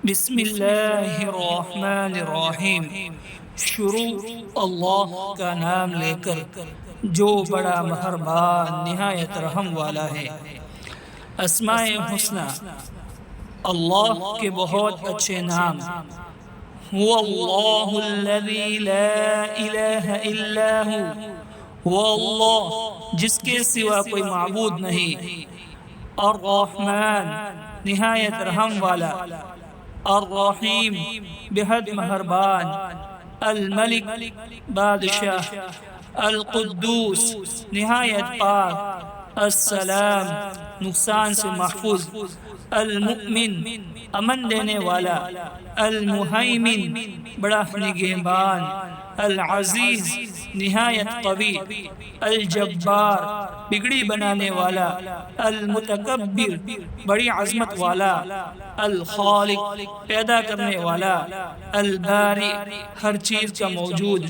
بسم اللہ الرحمن الرحیم۔ شروع اللہ کا نام لے کر جو بڑا مہربان نہایت رحم والا ہے۔ اسماء حسنی، اللہ کے بہت اچھے نام۔ هو اللہ الذی لا الہ الا هو اللہ جس کے سوا کوئی معبود نہیں۔ الرحمن نہایت رحم والا، الرحیم بہت مہربان، الملک بادشاہ، القدوس نہایت پاک، السلام نقصان سے محفوظ، المؤمن امن دینے والا، المہیمن بڑا نگہبان، العزیز نہایت قوی، الجبار بگڑی بنانے والا، المتکبر بڑی عظمت والا، الخالق پیدا کرنے والا، الباری ہر چیز کا موجود۔